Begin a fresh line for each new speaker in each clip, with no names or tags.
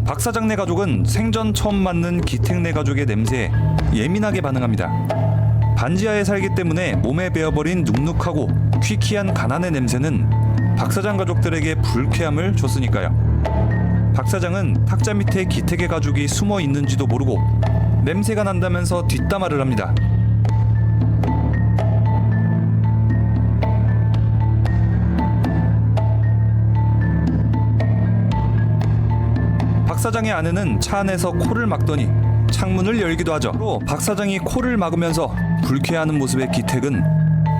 박 사장 네 가족은 생전 처음 맞는 기택 네 가족의 냄새에 예민하게 반응합니다. 반지하에 살기 때문에 몸에 배어버린 눅눅하고 퀴퀴한 가난의 냄새는 박 사장 가족들에게 불쾌함을 줬으니까요. 박 사장은 탁자 밑에 기택의 가족이 숨어 있는지도 모르고 냄새가 난다면서 뒷담화를 합니다. 박 사장의 아내는 차 안에서 코를 막더니 창문을 열기도 하죠. 또 박 사장이 코를 막으면서 불쾌해하는 모습의 기택은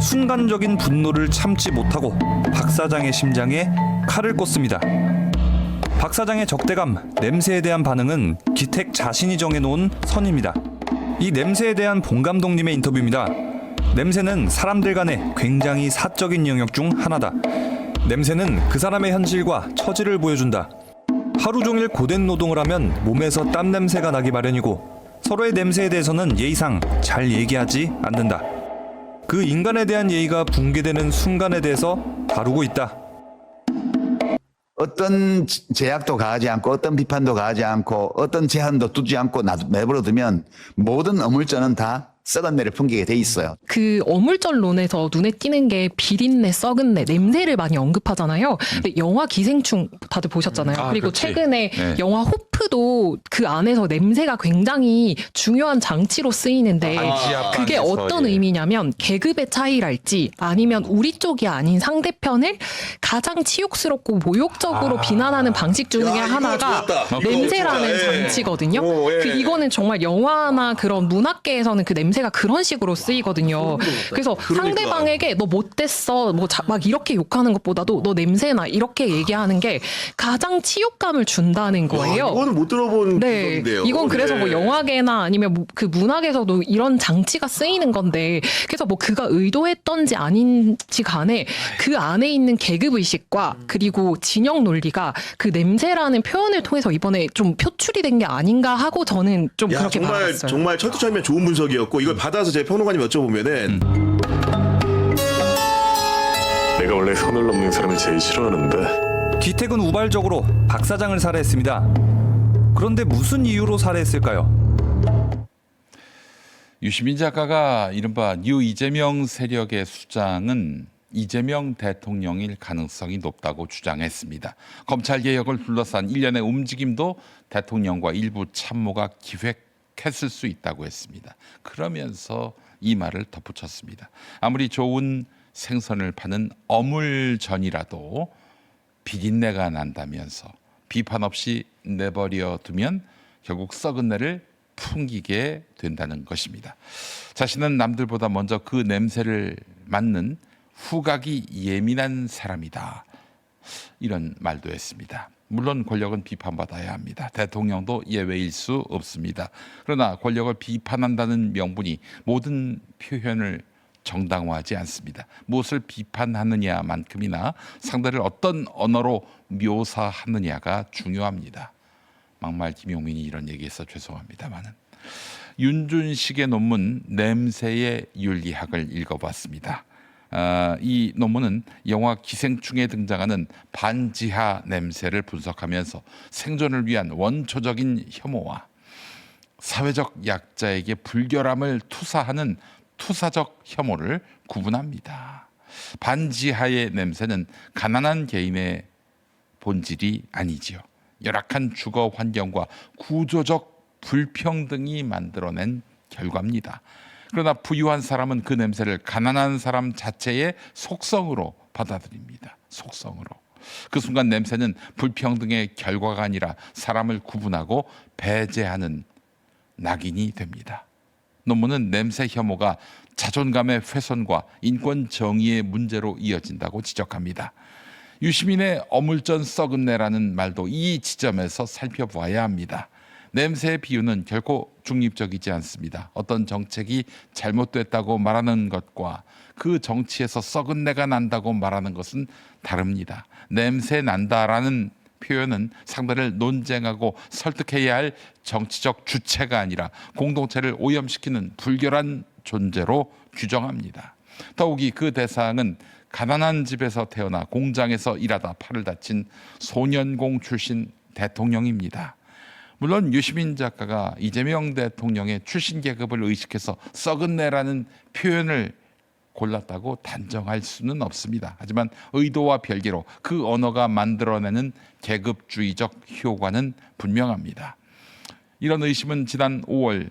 순간적인 분노를 참지 못하고 박 사장의 심장에 칼을 꽂습니다. 박 사장의 적대감, 냄새에 대한 반응은 기택 자신이 정해놓은 선입니다. 이 냄새에 대한 봉 감독님의 인터뷰입니다. 냄새는 사람들 간의 굉장히 사적인 영역 중 하나다. 냄새는 그 사람의 현실과 처지를 보여준다. 하루 종일 고된 노동을 하면 몸에서 땀 냄새가 나기 마련이고 서로의 냄새에 대해서는 예의상 잘 얘기하지 않는다. 그 인간에 대한 예의가 붕괴되는 순간에 대해서 다루고 있다.
어떤 제약도 가하지 않고 어떤 비판도 가하지 않고 어떤 제한도 두지 않고 내버려두면 모든 어물전은 다 썩은 내를 풍기게 돼 있어요.
그 어물전론에서 눈에 띄는 게 비린내, 썩은 내, 냄새를 많이 언급하잖아요. 근데 영화 기생충 다들 보셨잖아요. 그리고
그렇지.
최근에
네.
영화 호프도 그 안에서 냄새가 굉장히 중요한 장치로 쓰이는데
반지하
그게
반에서,
어떤
예.
의미냐면 계급의 차이랄지 아니면 우리 쪽이 아닌 상대편을 가장 치욕스럽고 모욕적으로 비난하는 방식 중에 하나가
좋았다.
냄새라는
이거 좋다. 예.
장치거든요.
오, 예.
이거는 정말 영화나 그런 문학계에서는 그 냄새가 그런 식으로 쓰이거든요. 그래서
그러니까.
상대방에게 너 못됐어, 막 이렇게 욕하는 것보다도 너 냄새나 이렇게 얘기하는 게 가장 치욕감을 준다는 거예요.
와, 이거는 못 들어본
네,
구석인데요.
이건 그래서 뭐
네.
영화계나 아니면 그 문학에서도 이런 장치가 쓰이는 건데, 그래서 뭐 그가 의도했던지 아닌지 간에 그 안에 있는 계급 의식과 그리고 진영 논리가 그 냄새라는 표현을 통해서 이번에 좀 표출이 된 게 아닌가 하고 저는 좀
야,
그렇게
정말
받았어요.
정말 철두철미한 좋은 분석이었고 이걸 받아서 제 평론가님 여쭤보면은
내가 원래 선을 넘는 사람을 제일 싫어하는데
기택은 우발적으로 박 사장을 살해했습니다. 그런데 무슨 이유로 살해했을까요?
유시민 작가가 이른바 뉴 이재명 세력의 수장은 이재명 대통령일 가능성이 높다고 주장했습니다. 검찰개혁을 둘러싼 일련의 움직임도 대통령과 일부 참모가 기획했을 수 있다고 했습니다. 그러면서 이 말을 덧붙였습니다. 아무리 좋은 생선을 파는 어물전이라도 비린내가 난다면서 비판 없이 내버려 두면 결국 썩은 내를 풍기게 된다는 것입니다. 자신은 남들보다 먼저 그 냄새를 맡는 후각이 예민한 사람이다. 이런 말도 했습니다. 물론 권력은 비판받아야 합니다. 대통령도 예외일 수 없습니다. 그러나 권력을 비판한다는 명분이 모든 표현을 정당화하지 않습니다. 무엇을 비판하느냐만큼이나 상대를 어떤 언어로 묘사하느냐가 중요합니다. 막말 김용민이 이런 얘기해서 죄송합니다만은. 윤준식의 논문 냄새의 윤리학을 읽어봤습니다. 이 논문은 영화 기생충에 등장하는 반지하 냄새를 분석하면서 생존을 위한 원초적인 혐오와 사회적 약자에게 불결함을 투사하는 투사적 혐오를 구분합니다. 반지하의 냄새는 가난한 개인의 본질이 아니지요. 열악한 주거 환경과 구조적 불평등이 만들어낸 결과입니다. 그러나 부유한 사람은 그 냄새를 가난한 사람 자체의 속성으로 받아들입니다. 속성으로. 그 순간 냄새는 불평등의 결과가 아니라 사람을 구분하고 배제하는 낙인이 됩니다. 논문은 냄새 혐오가 자존감의 훼손과 인권 정의의 문제로 이어진다고 지적합니다. 유시민의 어물전 썩은 내라는 말도 이 지점에서 살펴보아야 합니다. 냄새의 비유는 결코 중립적이지 않습니다. 어떤 정책이 잘못됐다고 말하는 것과 그 정치에서 썩은 내가 난다고 말하는 것은 다릅니다. 냄새 난다라는 표현은 상대를 논쟁하고 설득해야 할 정치적 주체가 아니라 공동체를 오염시키는 불결한 존재로 규정합니다. 더욱이 그 대상은 가난한 집에서 태어나 공장에서 일하다 팔을 다친 소년공 출신 대통령입니다. 물론 유시민 작가가 이재명 대통령의 출신 계급을 의식해서 썩은 내라는 표현을 골랐다고 단정할 수는 없습니다. 하지만 의도와 별개로 그 언어가 만들어내는 계급주의적 효과는 분명합니다. 이런 의심은 지난 5월,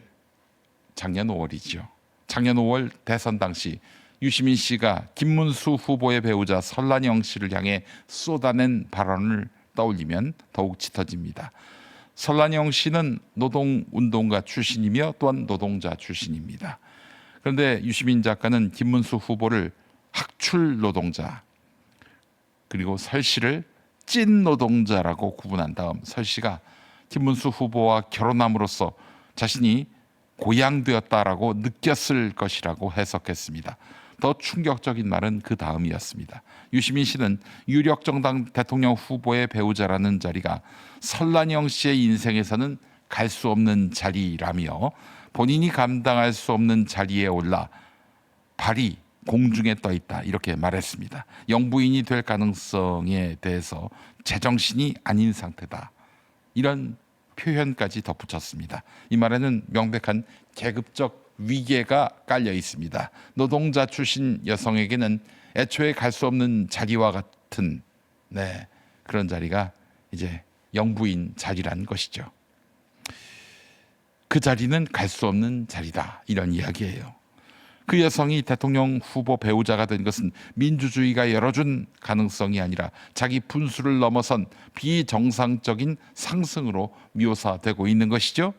작년 5월이죠. 작년 5월 대선 당시 유시민 씨가 김문수 후보의 배우자 설란영 씨를 향해 쏟아낸 발언을 떠올리면 더욱 짙어집니다. 설란영 씨는 노동운동가 출신이며 또한 노동자 출신입니다. 그런데 유시민 작가는 김문수 후보를 학출 노동자, 그리고 설 씨를 찐 노동자라고 구분한 다음 설 씨가 김문수 후보와 결혼함으로써 자신이 고양되었다라고 느꼈을 것이라고 해석했습니다. 더 충격적인 말은 그 다음이었습니다. 유시민 씨는 유력 정당 대통령 후보의 배우자라는 자리가 설란영 씨의 인생에서는 갈 수 없는 자리라며 본인이 감당할 수 없는 자리에 올라 발이 공중에 떠 있다 이렇게 말했습니다. 영부인이 될 가능성에 대해서 제정신이 아닌 상태다. 이런 표현까지 덧붙였습니다. 이 말에는 명백한 계급적 위계가 깔려 있습니다. 노동자 출신 여성에게는 애초에 갈 수 없는 자리와 같은 그런 자리가 이제 영부인 자리란 것이죠. 그 자리는 갈 수 없는 자리다 이런 이야기예요. 그 여성이 대통령 후보 배우자가 된 것은 민주주의가 열어준 가능성이 아니라 자기 분수를 넘어선 비정상적인 상승으로 묘사되고 있는 것이죠.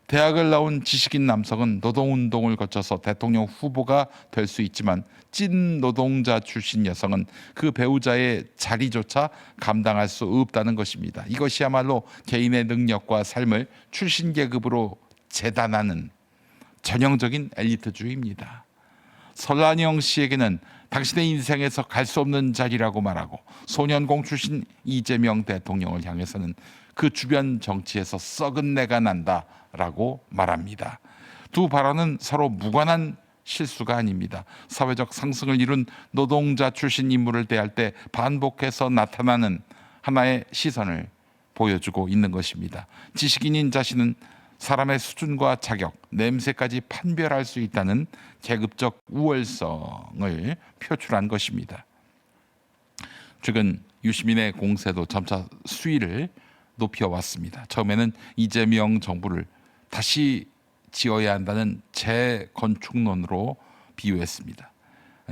대학을 나온 지식인 남성은 노동운동을 거쳐서 대통령 후보가 될 수 있지만 찐 노동자 출신 여성은 그 배우자의 자리조차 감당할 수 없다는 것입니다. 이것이야말로 개인의 능력과 삶을 출신 계급으로 재단하는 전형적인 엘리트주의입니다. 설란영 씨에게는 당신의 인생에서 갈 수 없는 자리라고 말하고 소년공 출신 이재명 대통령을 향해서는 그 주변 정치에서 썩은 내가 난다라고 말합니다. 두 발언은 서로 무관한 실수가 아닙니다. 사회적 상승을 이룬 노동자 출신 인물을 대할 때 반복해서 나타나는 하나의 시선을 보여주고 있는 것입니다. 지식인인 자신은 사람의 수준과 자격, 냄새까지 판별할 수 있다는 계급적 우월성을 표출한 것입니다. 최근 유시민의 공세도 점차 수위를 높여왔습니다. 처음에는 이재명 정부를 다시 지어야 한다는 재건축론으로 비유했습니다.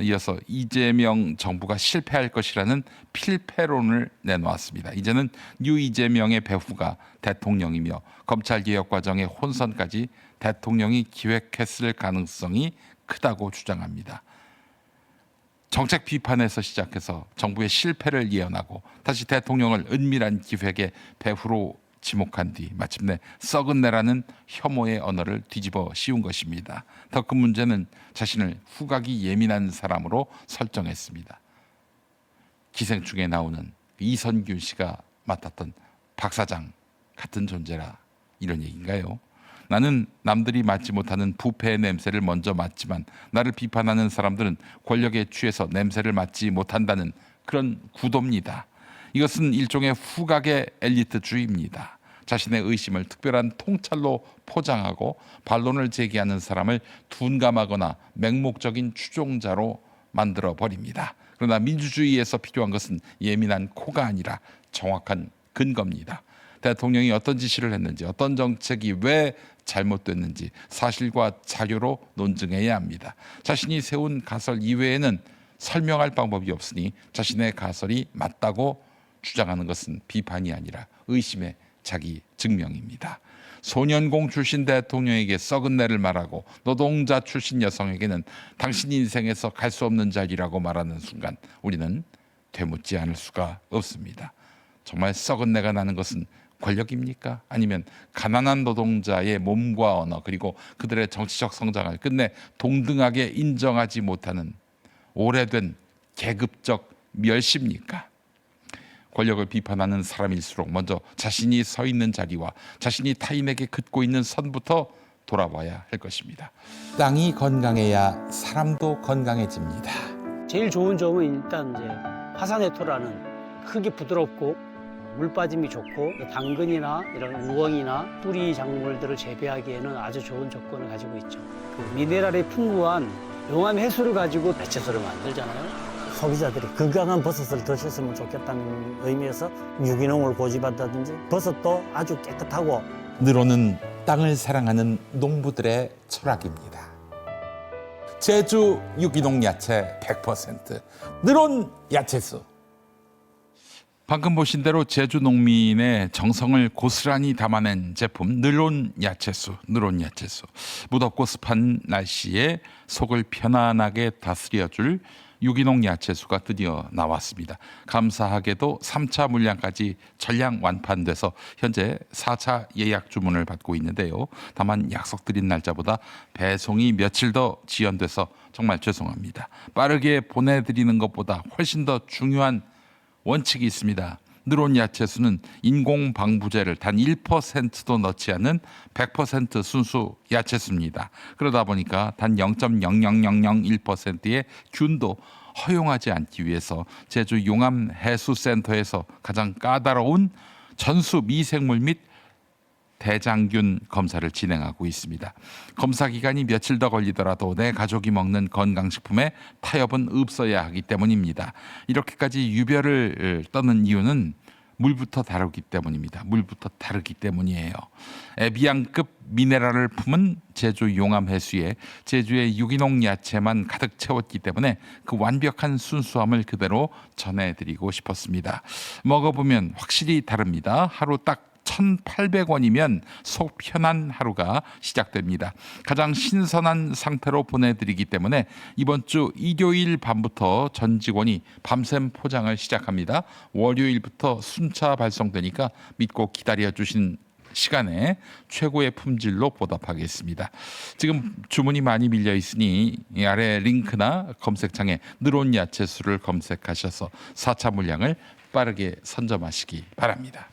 이어서 이재명 정부가 실패할 것이라는 필패론을 내놓았습니다. 이제는 뉴 이재명의 배후가 대통령이며 검찰개혁 과정의 혼선까지 대통령이 기획했을 가능성이 크다고 주장합니다. 정책 비판에서 시작해서 정부의 실패를 예언하고 다시 대통령을 은밀한 기획의 배후로 지목한 뒤 마침내 썩은 내라는 혐오의 언어를 뒤집어 씌운 것입니다. 더 큰 문제는 자신을 후각이 예민한 사람으로 설정했습니다. 기생충에 나오는 이선균 씨가 맡았던 박사장 같은 존재라 이런 얘기인가요? 나는 남들이 맡지 못하는 부패의 냄새를 먼저 맡지만 나를 비판하는 사람들은 권력에 취해서 냄새를 맡지 못한다는 그런 구도입니다. 이것은 일종의 후각의 엘리트주의입니다. 자신의 의심을 특별한 통찰로 포장하고 반론을 제기하는 사람을 둔감하거나 맹목적인 추종자로 만들어 버립니다. 그러나 민주주의에서 필요한 것은 예민한 코가 아니라 정확한 근거입니다. 대통령이 어떤 지시를 했는지, 어떤 정책이 왜 잘못됐는지 사실과 자료로 논증해야 합니다. 자신이 세운 가설 이외에는 설명할 방법이 없으니 자신의 가설이 맞다고 주장하는 것은 비판이 아니라 의심의 자기 증명입니다. 소년공 출신 대통령에게 썩은 내를 말하고 노동자 출신 여성에게는 당신 인생에서 갈 수 없는 자리라고 말하는 순간 우리는 되묻지 않을 수가 없습니다. 정말 썩은 내가 나는 것은 권력입니까? 아니면 가난한 노동자의 몸과 언어 그리고 그들의 정치적 성장을 끝내 동등하게 인정하지 못하는 오래된 계급적 멸시입니까? 권력을 비판하는 사람일수록 먼저 자신이 서 있는 자리와 자신이 타인에게 긋고 있는 선부터 돌아봐야 할 것입니다.
땅이 건강해야 사람도 건강해집니다.
제일 좋은 점은 일단 이제 화산의 토라는 크기 부드럽고 물 빠짐이 좋고 당근이나 이런 우엉이나 뿌리 작물들을 재배하기에는 아주 좋은 조건을 가지고 있죠. 그 미네랄이 풍부한 용암 해수를 가지고 배채소를 만들잖아요. 소비자들이 건강한 버섯을 드셨으면 좋겠다는 의미에서 유기농을 고집한다든지 버섯도 아주 깨끗하고
늘오는 땅을 사랑하는 농부들의 철학입니다. 제주 유기농 야채 100%, 늘온 야채수.
방금 보신 대로 제주 농민의 정성을 고스란히 담아낸 제품 늘온 야채수. 무덥고 습한 날씨에 속을 편안하게 다스려줄 유기농 야채수가 드디어 나왔습니다. 감사하게도 3차 물량까지 전량 완판돼서 현재 4차 예약 주문을 받고 있는데요. 다만 약속드린 날짜보다 배송이 며칠 더 지연돼서 정말 죄송합니다. 빠르게 보내드리는 것보다 훨씬 더 중요한 원칙이 있습니다. 늘온 야채수는 인공 방부제를 단 1%도 넣지 않는 100% 순수 야채수입니다. 그러다 보니까 단 0.00001%의 균도 허용하지 않기 위해서 제주 용암 해수센터에서 가장 까다로운 전수 미생물 및 대장균 검사를 진행하고 있습니다. 검사 기간이 며칠 더 걸리더라도 내 가족이 먹는 건강식품에 타협은 없어야 하기 때문입니다. 이렇게까지 유별을 떠는 이유는 물부터 다르기 때문입니다. 에비앙급 미네랄을 품은 제주 용암 해수에 제주의 유기농 야채만 가득 채웠기 때문에 그 완벽한 순수함을 그대로 전해드리고 싶었습니다. 먹어보면 확실히 다릅니다. 하루 딱 1,800원이면 속 편한 하루가 시작됩니다. 가장 신선한 상태로 보내드리기 때문에 이번 주 일요일 밤부터 전 직원이 밤샘 포장을 시작합니다. 월요일부터 순차 발송되니까 믿고 기다려주신 시간에 최고의 품질로 보답하겠습니다. 지금 주문이 많이 밀려 있으니 이 아래 링크나 검색창에 늘온 야채수를 검색하셔서 4차 물량을 빠르게 선점하시기 바랍니다.